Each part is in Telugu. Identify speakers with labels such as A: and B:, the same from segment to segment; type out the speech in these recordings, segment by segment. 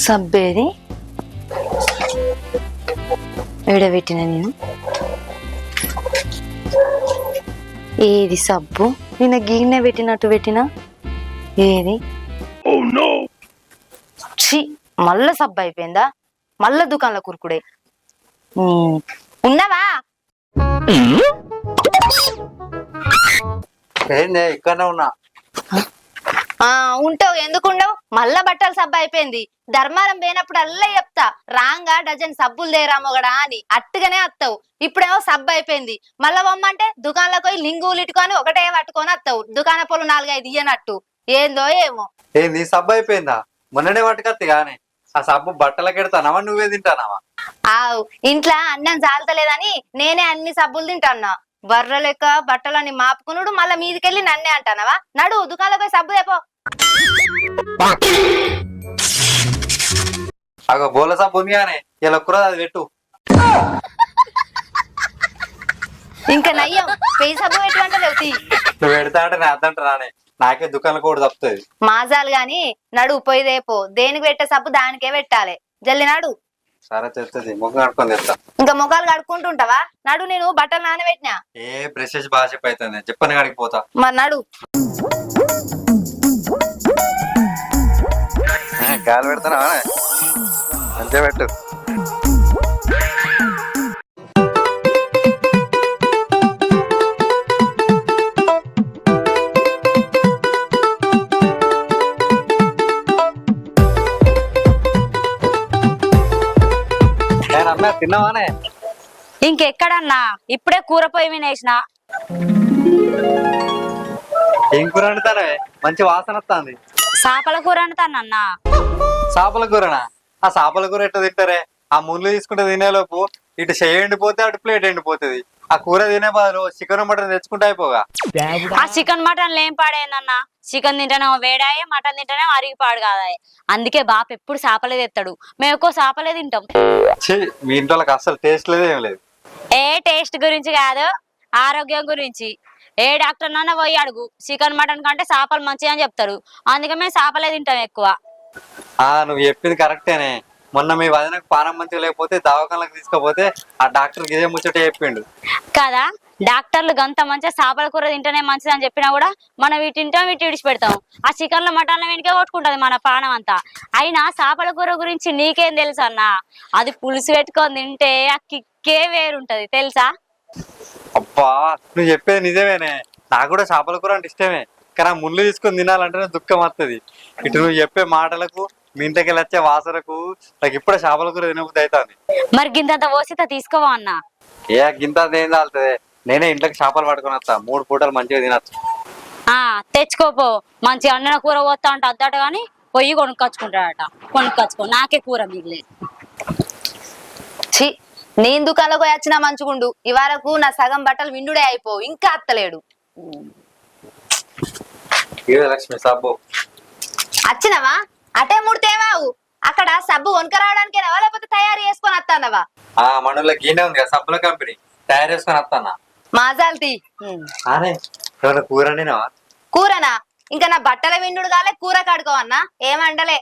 A: సబ్బేది విడబెట్టిన నేను ఏది సబ్బు నిన్న గిన్నె పెట్టినట్టు పెట్టినా ఏది ఛీ మళ్ళా సబ్బు అయిపోయిందా మళ్ళా దుకాణంలో కురుకుడే ఉన్నావా
B: ఇక్కడనే ఉన్నా
A: ఉంటావు ఎందుకు ఉండవు మళ్ళా బట్టలు సబ్బు అయిపోయింది ధర్మారం పోయినప్పుడు అల్లా చెప్తా రాంగా డజన్ సబ్బులు దేరామొగడా అని అట్టుగానే వస్తావు ఇప్పుడేమో సబ్బు అయిపోయింది మళ్ళా బొమ్మంటే దుకాణంలోకి పోయి లింగులు ఇట్టుకొని ఒకటే పట్టుకొని వస్తావు దుకాణ పొలు 4-5 ఇయ్యనట్టు ఏందో ఏమో
B: ఏంది సబ్బు అయిపోయిందా మొన్ననే పట్టుకత్తి గానీ ఆ సబ్బు బట్టలకి ఎడతానావా నువ్వే తింటానావా
A: ఆవు ఇంట్లో అన్నం చాలతలేదని నేనే అన్ని సబ్బులు తింటాన్నా బర్ర లెక్క బట్టలని మాపుకునుడు మళ్ళా మీదికెళ్ళి నన్నే అంటానవా నడు దుకాణంలో పోయి సబ్బు తెపో
B: అగో బోల సబ్బు ఉంది కానీ ఇలా కూర అది పెట్టు
A: ఇంకా నయ్యం పెయి సబ్బు పెట్టుకుంటే లేవుతి
B: నువ్వు పెడతా అంటే నేను అద్దంటానే నాకే దుకాణం కూడా తప్పుతుంది
A: మాజాలు గాని నడు పోయి రేపో దేనికి పెట్టే సబ్బు దానికే పెట్టాలి జల్లి నాడు
B: సరే తెస్తుంది ముఖం కడుక్కొని తెస్తా
A: ఇంకా ముఖాలు కడుక్కుంటుంటావా నడు నేను బట్టలు నానబెట్టినా
B: ఏ బ్రషెస్ బాగా చెప్పు అవుతుంది చెప్పని కాడికి పోతా
A: మరి నడు
B: గాలి పెడతానా మంచిగా పెట్టు తిన్నావానే
C: ఇంకెక్కడన్నా ఇప్పుడే కూర పొయ్యి వినేసిన
B: ఏం కూర వండుతానే మంచి వాసన వస్తుంది
C: చేపల కూర అంటానన్నా
B: చేపల కూరనా ఆ చేపల కూర ఎట్లా తింటారే ఆ ముళ్ళు తీసుకుంటే తినేలోపు ఇటు చెయ్యి ఎండిపోతే అటు ప్లేట్ ఎండిపోతుంది ఆ కూర తినే బదులు చికెన్ మటన్ తెచ్చుకుంటే అయిపోగా
C: ఆ చికెన్ మటన్ ఏం పాడేందన్నా చికెన్ తింటేనేమో వేడాయే మటన్ తింటేనేమో అరిగి పాడు కాదాయే అందుకే బాపు ఎప్పుడు చేపలే తెస్తాడు మేము ఎక్కువ చేపలే తింటాం
B: మీ ఇంట్లో వాళ్ళకి అసలు టేస్ట్ లేదు ఏం లేదు
C: ఏ టేస్ట్ గురించి కాదు ఆరోగ్యం గురించి ఏ డాక్టర్ నన్నా పోయి అడుగు చికెన్ మటన్ కంటే చేపలు మంచిగా అని చెప్తారు అందుకే మేము చేపలే తింటాం ఎక్కువ
B: నువ్వు చెప్పింది కరెక్టేనే మొన్న మీ వదినకు పానం మంచిగా లేకపోతే దవాఖానలకు తీసుకపోతే ఆ డాక్టర్ ఇదే ముచ్చట చెప్పిండు
C: కదా డాక్టర్లు గంత మంచిగా చేపల కూర తింటేనే మంచిది అని చెప్పినా కూడా మనం వీటి తింటాం వీటి విడిచిపెడతాం ఆ చికెన్ల మటన్ల వెనుకే కొట్టుకుంటది మన పానం అంతా అయినా చేపల కూర గురించి నీకేం తెలుసు అన్న అది పులుసు పెట్టుకొని తింటే ఆ కిక్కే వేరుంటది తెలుసా
B: అబ్బా నువ్వు చెప్పేది నిజమేనే నాకు కూడా చేపల కూర అంటే ఇష్టమే కానీ ముళ్ళు తీసుకొని తినాలంటేనే దుఃఖం వస్తుంది ఇటు నువ్వు చెప్పే మాటలకు మీ ఇంటికి వచ్చే వాసనకు నాకు ఇప్పుడే చేపల కూర తినబుద్ధి అవుతుంది
C: మరి గింతంత పోసిత తీసుకోవా అన్న
B: ఏ గింత ఏం తాగుతుంది నేనే ఇంట్లోకి చేపలు పట్టుకొని వస్తా 3 పూటలు మంచిగా తినచ్చు
C: తెచ్చుకోపో మంచి అన్న కూర పోతా అంటే అద్దట గాని పొయ్యి కొనుక్కొచ్చుకుంటాడట కొనుక్కొచ్చుకో నాకే కూర మిగిలేదు
A: ఛీ నేను దుకాణంలోకి వచ్చినా మంచుకుండు ఇవరకు నా సగం బట్టలు విండుడే అయిపో ఇంకా అత్తలేడు
B: లక్ష్మి సబ్బు
A: వచ్చినవా అటే ముడితేవావు అక్కడ సబ్బు వనక రావడానికేనావా లేకపోతే తయారు చేసుకొని వస్తానవా
B: మనలో గిన్నె ఉంది కదా సబ్బుల కంపెనీ తయారు చేసుకొని వస్తానా
A: మాజాల్తీ
B: కూర
A: కూరనా ఇంకా నా బట్టల విండు కాలే కూర కడుకోవన్నా ఏమండలే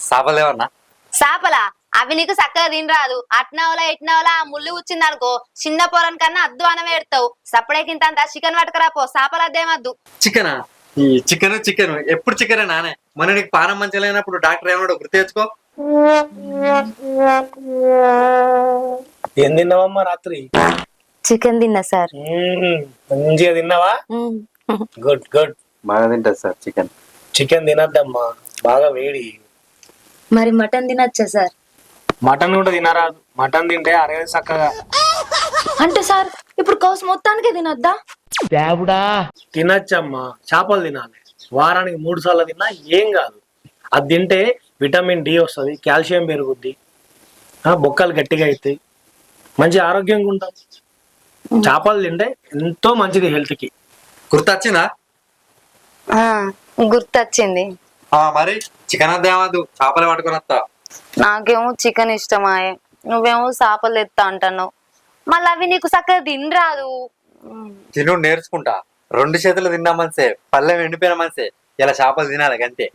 B: చేపలేవన్నా
A: చేపలా అవి నీకు చక్కగా తినరాదు అట్నవలా ఇట్నవలా ఆ ముళ్ళు వచ్చింది అనుకో చిన్న పొరం కన్నా అద్దు అనం వేడతావు సపడేకింత చికెన్ పట్టుకరాపో చేపలు అద్దేమద్దు
B: చికెనా ఈ చికెన్ ఎప్పుడు చికెన్ నానే మన నీకు పానం మంచిగా లేనప్పుడు డాక్టర్ ఏమన్నాడు గుర్తు తెచ్చుకో
D: ఏం తిన్నావమ్మా రాత్రి
A: చికెన్ తిన్నా సార్
D: మంచిగా తిన్నావా గుడ్ గుడ్
B: బాగా తింటది సార్
D: చికెన్ తినద్దమ్మా బాగా వేడి
A: మరి మటన్ తినచ్చా సార్
D: మటన్ కూడా తినరాదు మటన్ తింటే అరగదు చక్కగా
A: అంటే సార్ ఇప్పుడు కౌసు మొత్తానికే తినొద్దా
D: తినచ్చమ్మా చేపలు తినాలి వారానికి 3 సార్లు తిన్నా ఏం కాదు అది తింటే విటమిన్ డి వస్తుంది కాల్షియం పెరుగుద్ది బొక్కలు గట్టిగా అవుతాయి మంచి ఆరోగ్యంగా ఉంటాం చేపలు తింటే ఎంతో మంచిది హెల్త్ కి
B: గుర్తొచ్చిందా
A: గుర్తొచ్చింది
B: మరి చికెన్ అద్దేమద్దు చేపలే పట్టుకొని వస్తా
A: నాకేమో చికెన్ ఇష్టమాయే నువ్వేమో చేపలు తెస్తా అంటున్నావు మళ్ళీ అవి నీకు చక్కగా తినరాదు
B: తిను నేర్చుకుంటా 2 చేతులు తిన్నా మనసే పల్లెం ఎండిపోయిన మనసే ఇలా చేపలు తినాలి అంతే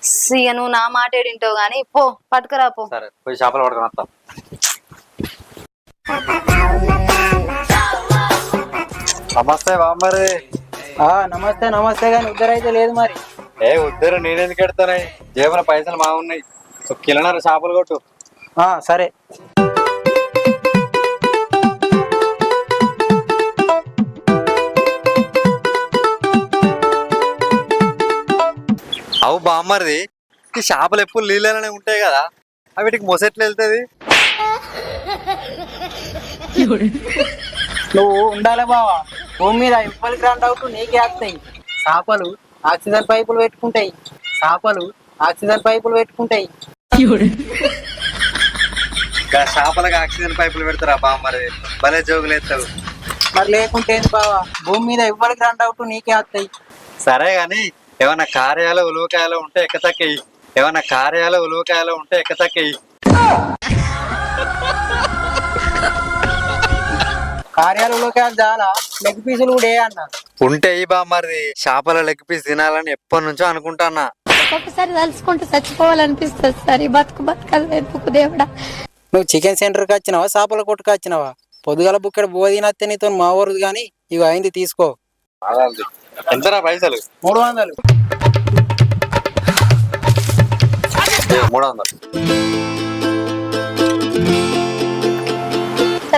A: ఇక నువ్వు నా మాట ఏడింటావు గాని పో పట్టుకురా పో.
B: సరే పోయి చేపలు పట్టుకొని వస్తాం. నమస్తే బామ్మరి.
E: నమస్తే నమస్తే కానీ ఉద్దరైతే లేదు మరి.
B: ఉద్దరు నేనెందుకు ఎడతానయి, జేబుల పైసలు మా ఉన్నాయి. కిలోన్నర చేపలు కొట్టు.
E: సరే.
B: అవు బామ్మరిది, ఈ చేపలు ఎప్పుడు నీళ్ళనే ఉంటాయి కదా, అవి వీటికి మొసెట్లు వెళ్తుంది.
E: నువ్వు ఉండాలి బావా, భూమి మీద ఇవ్వలికి రాండి అవుట్ నీకే వస్తాయి. చేపలు ఆక్సిజన్ పైపులు పెట్టుకుంటాయి, చేపలు ఆక్సిజన్ పైపులు పెట్టుకుంటాయి.
B: చేపలకు ఆక్సిజన్ పైపులు పెడతారా బామ్మరిది, భలే జోకులు ఎత్తావు.
E: మరి లేకుంటే ఏంది బావా, భూమి మీద ఇవ్వలికి రాండి అవుట్ నీకే వస్తాయి.
B: సరే గాని ఏమన్నా కార్యాలు ఉలవకాయలు ఉంటే ఎక్కతక్కేయి, ఏమన్నా కార్యాలు ఉలవకాయలు ఉంటే ఎక్కతక్కేయి.
E: కార్యాలయంలోకి చాలా లెగ్ పీసులు కూడా అన్నారు.
B: ఉంటే ఈ బామ్మరిది, చేపల లెగ్ పీస్ తినాలని ఎప్పటి నుంచో అనుకుంటానా.
F: ఒక్కొక్కసారి తలుచుకుంటూ చచ్చిపోవాలనిపిస్తుంది సార్. ఈ బతుకు బతకాలి వెతుకు దేవుడా.
E: నువ్వు చికెన్ సెంటర్కి వచ్చినావా, చేపల కొట్టుకు వచ్చినావా? పొద్దుగల బుక్కడ బోధినత్తే నీతో మా ఊరు కానీ ఇవి అయింది తీసుకో.
B: ఎంతరా పైసలు?
E: 300.
B: 300.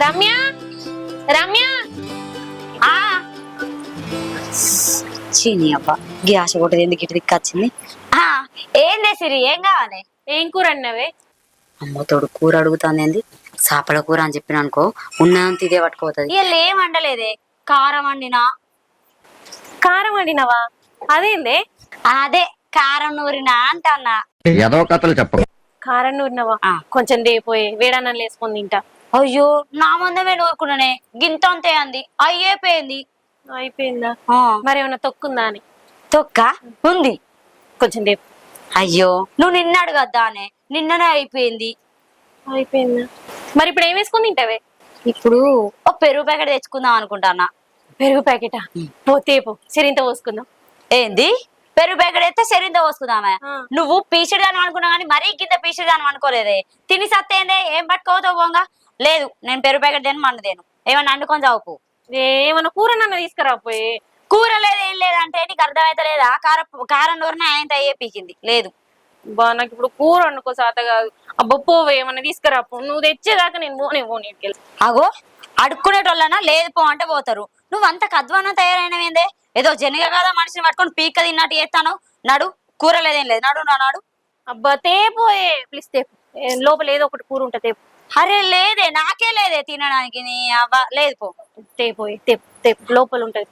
C: రమ్య రమ్య చీని అబ్బా గ్యాస్ కొట్టది ఎందుకు ఇటు దిక్కొచ్చింది? ఏందే సిరి, ఏం కావాలి?
G: ఏం కూర అన్నవే?
C: అమ్మతోడు కూర అడుగుతాంది. చేపల కూర అని చెప్పిన అనుకో ఉన్నంత ఇదే పట్టుకోతుంది. వీళ్ళు ఏం వండలేదే, కారం వండినా.
G: కారం వండినవా? అదేందే?
C: అదే కారం నూరినా అంటన్నా.
H: ఏదో కథలు చెప్పు.
G: కారం నూరినవా? కొంచెం దేపోయే వేడన్నం వేసుకొని తింటా.
C: అయ్యో నా మందమే నూరుకున్నానే, గింత అంతే అంది, అయ్యేపోయింది.
G: అయిపోయిందా? మరి ఏమన్నా తొక్కుందా అని?
C: తొక్క ఉంది
G: కొంచెం దేపు.
C: అయ్యో నువ్వు నిన్న అడగద్దానే, నిన్ననే అయిపోయింది.
G: అయిపోయిందా? మరి ఇప్పుడు ఏం వేసుకొని తింటావే?
C: ఇప్పుడు ఒక పెరుగు ప్యాకెట్ తెచ్చుకుందాం అనుకుంటానా.
G: పెరుగు ప్యాకెటా? పోతేపో సరింత పోసుకుందాం.
C: ఏంది పెరుగు ప్యాకెట్ అయితే సరింత పోసుకుందామే? నువ్వు పీసిడిదాను అనుకున్నావు కానీ మరీ కింద పీసిడిదాను అనుకోలేదే. తిని సత్తేందే, ఏం పట్టుకోవద్దు పోంగా. లేదు నేను పెరుగు ప్యాకెట్ దేను మన్నదేను, ఏమన్నా అండుకొని చావుకు.
G: ఏమన్నా కూర నన్ను తీసుకురాపోయే.
C: కూర లేదు ఏం లేదంటే నీకు అర్థమైతే లేదా? కారం నూరిన ఆయన అయ్యే పీకింది లేదు.
G: బా నాకు ఇప్పుడు కూర వండుకో సాత కాదు. అబ్బో పోవే ఏమన్నా తీసుకురాపో. నువ్వు తెచ్చేదాకా నేను పోనీ.
C: అగో అడుక్కునేటోళ్ళనా లేదు పో అంటే పోతారు. నువ్వు అంత కద్వానా తయారైనవేందే? ఏదో జనగ కదా మనిషిని పట్టుకొని పీక తిన్నట్టు చేస్తాను. నడు, కూర లేదేం లేదు, నడు నాడు.
G: అబ్బా తేపోయే ప్లీజ్ తేపు. లోపల ఏదో ఒకటి కూర ఉంటే తేపు.
C: అరే లేదే, నాకే లేదే తినడానికి. నీ అవ్వ లేదు పో.
G: తేపోయే తేపు తేపు, లోపల ఉంటది.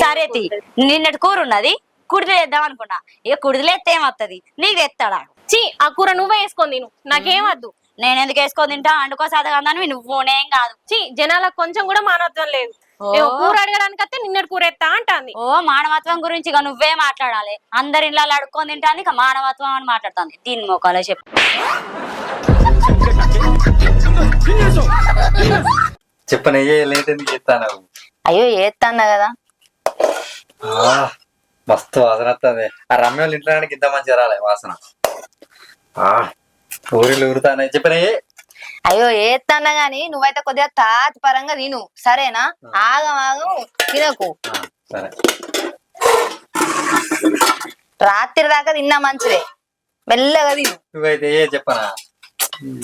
C: సరే తి, నిన్నటి కూర ఉన్నది కుడిది వేద్దాం అనుకున్నా. ఇక కుడిదిలేస్తే ఏమత్తది, నీకు తెస్తాడా?
G: చీ, ఆ కూర నువ్వే వేసుకొని తిను, నాకేం వద్దు.
C: నేను ఎందుకు వేసుకొని తింటా? అండుకో సాధగాని నువ్వు నేం కాదు.
G: చీ, జనాలకు కొంచెం కూడా మానవత్వం లేదు. కూర అడగడానికి అయితే నిన్నటి కూర ఎత్తా అంటాంది.
C: ఓ మానవత్వం గురించి ఇక నువ్వే మాట్లాడాలి. అందరి ఇళ్ళ అడుక్కొని తింటాను, ఇక మానవత్వం అని మాట్లాడుతుంది. దీని మోకాలే చెప్పు.
B: చెప్పనే లేట్ ఎందుకు చెప్తాను?
A: అయ్యో ఏత్తన్నా కదా.
B: మస్తు వాసన వస్తుంది. ఆ రమ్య వాళ్ళ ఇంట్లో ఇంత మంచిగా రాలే వాసన. ఊరిలో ఊరుతానే చెప్పనే.
A: అయ్యో ఏత్తన్నా గాని నువ్వైతే కొద్దిగా తాతి పరంగా తిను సరేనా? ఆగం తినకు.
B: సరే
A: రాత్రి దాకా తిన్నా మంచిదే, మెల్లగా తిను.
B: నువ్వైతే చెప్పనా?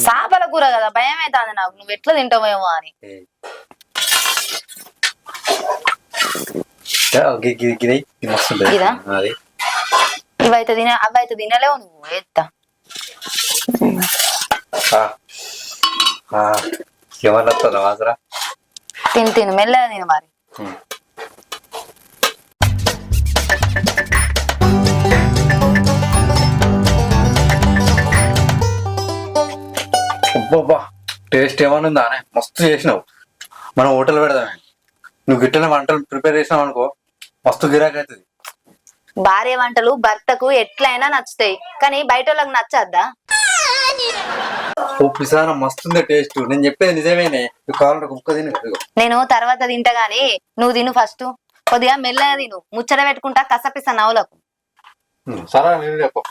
A: చేపల కూర కదా, భయం అవుతుంది నాకు, నువ్వు ఎట్లా తింటావేమో అని. ఇవైతే అవైతే తినలేవు నువ్వు. ఎత్తా
B: ఏమన్నా వాసన?
A: తిను మెల్లగా తిను మరి.
B: అబ్బబ్బా టేస్ట్ ఏమన్నా ఉందా? మస్తు చేసినావు. మనం హోటల్ పెడదామే. నువ్వు గిట్టనే వంటలు ప్రిపేర్ చేసినావు అనుకో, మస్తు గిరాకీ అవుతుంది.
A: భార్య వంటలు భర్తకు ఎట్లయినా నచ్చుతాయి, కానీ బయట వాళ్ళకి నచ్చద్దా?
B: ఓ పిసాన మస్తుంది టేస్ట్. నేను చెప్పేది నిజమేనే. కావాలంటే కుక్క తిని.
A: నేను తర్వాత తింటా గాని నువ్వు తిను ఫస్ట్. కొద్దిగా మెల్లగా తిను, ముచ్చట పెట్టుకుంటా కసపిస్తా నవ్వులకు.
B: సరే నేను చెప్పు.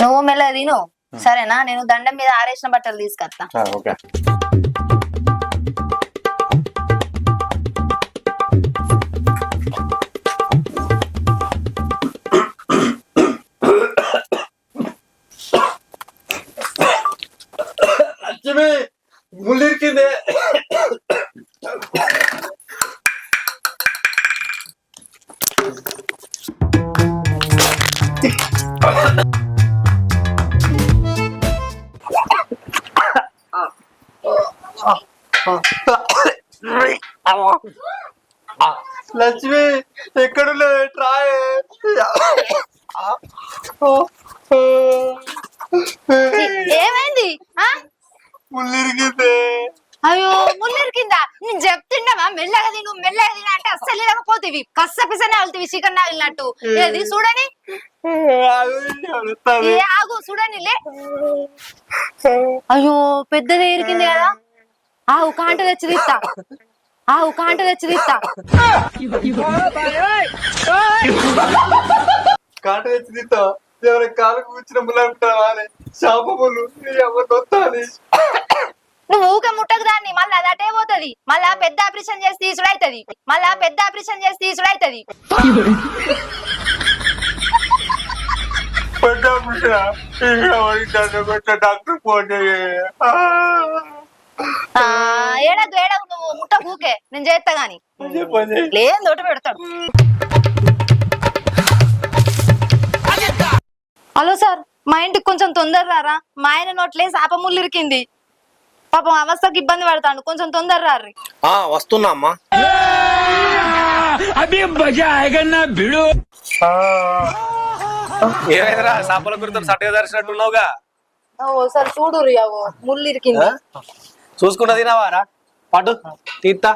A: నువ్వు మెల్లగా తిను సరేనా? నేను దండం మీద ఆరేసిన బట్టలు తీసుకొస్తా.
B: ఓకే. లక్ష్మి ముళ్ళిరికిందే. లక్ష్మి ఎక్కడున్నా ట్రాయ్
A: ఏమైంది?
B: ముళ్ళిరికిందే.
A: అయ్యో ముళ్ళిరికిందా? నేను చెప్తుండమా మెల్లగా తిను మెల్లగా తిన అంటే అస్సలు లేకపోతేవి కస్స పిసనే వెళ్తావి చికెన్ నాగినట్టు. ఏది చూడని ఏ ఆగు చూడని లే. అయ్యో పెద్దది ఎరికింది కదా. ఆవు కాంట తెచ్చి తీస్తా. ఆవు కాంట తెచ్చి తీస్తా.
B: కాట తెచ్చి తీస్తా. ఎవరి కాలు కూర్చున్న ముళ్ళంటావా శాప ముళ్ళు ఎవరు వస్తాని.
A: నువ్వు ఊకే ముట్టకు దాన్ని మళ్ళీ అది అటే పోతుంది. మళ్ళా పెద్ద ఆపరేషన్ చేసి తీసుడైతది. మళ్ళా పెద్ద ఆపరేషన్ చేసి తీసుడైతది.
B: డాక్టర్ ఫోన్
A: ఏడకు ఏడకు నువ్వు ముట్ట ఊకే నేను చేస్తా గాని లేదు తోట పెడతాడు. హలో సార్ మా ఇంటికి కొంచెం తొందర రారా. మా ఆయన నోట్లే శాప ముళ్ళు ఇరికింది. పాపం అవస్థకి ఇబ్బంది పడతాడు. కొంచెం తొందర రారి.
D: వస్తున్నా అమ్మా. ఏమైందిరా చేపల గురితో సట్టగా దర్శనట్టున్నావుగా?
A: సార్ చూడు ముళ్ళు ఇరికింది.
D: చూసుకుంటా తినావారా? పట్టు తీత్తా.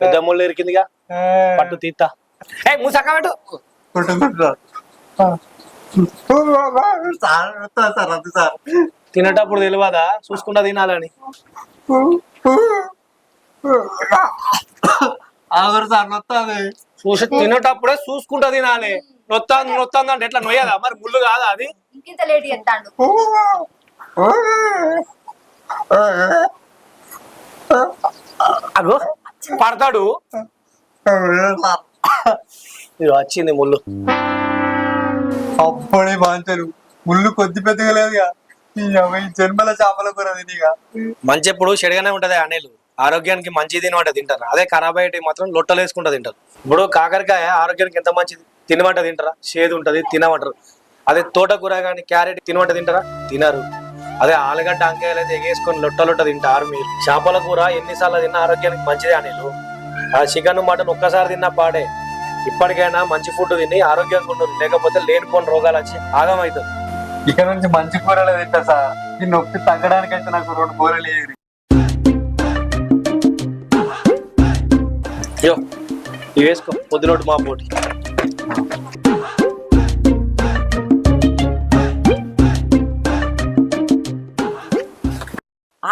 D: పెద్ద ముళ్ళు ఇరికిందిగా పట్టు తీత్తా. ఏ మూసక్క పెట్టు. తినేటప్పుడు తెలియదా చూసుకుంటా తినాలని? చూసి తినేటప్పుడే చూసుకుంటా తినాలి. నొత్తాంది నొత్తాంది అంటే ఎట్లా నొయ్యదా? మరి ముళ్ళు కాదా అది?
A: ఇంకింత లేట్ చేస్తాడు.
D: అగో పడతాడు. ఇది వచ్చింది ముళ్ళు.
B: అప్పుడే బాంచరు ముళ్ళు కొద్ది పెద్దగా లేదుగా. ఈ జన్మల చేపల కూర తినిగా.
D: మంచి ఎప్పుడు చెడుగానే ఉంటది. అనేలు ఆరోగ్యానికి మంచిది తినమంటే తింటారు. అదే ఖరాబ్ అయ్యేటి మాత్రం లొట్టలు వేసుకుంటా తింటారు. ఇప్పుడు కాకరకాయ ఆరోగ్యానికి ఎంత మంచిది. తినమంట తింటారా? చేదు ఉంటది తినమంటారు. అదే తోటకూర కానీ క్యారెట్ తినమంట తింటారా? తినరు. అదే ఆలుగడ్డ అంకాయలు అయితే ఎగేసుకొని లొట్ట తింటారు మీరు. చేపల కూర ఎన్నిసార్లు తిన్నా ఆరోగ్యానికి మంచిదే. అనేలు ఆ చికెన్ మటన్ ఒక్కసారి తిన్నా పాడే. ఇప్పటికైనా మంచి ఫుడ్ తిని ఆరోగ్యంగా ఉండదు. లేకపోతే లేనిపోని రోగాలు వచ్చి ఆగమవుతుంది.
B: ఇక నుంచి మంచి కూరలు తింటా సార్. ఈ నొప్పి తగ్గడానికి అయితే నాకు 2 కూరలు ఏరి.
D: అయ్యో ఇవి వేసుకో పొద్దునోటి మా పోటీ.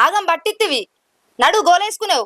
A: ఆగం పట్టిత్తివి నడు గోలేసుకునేవు.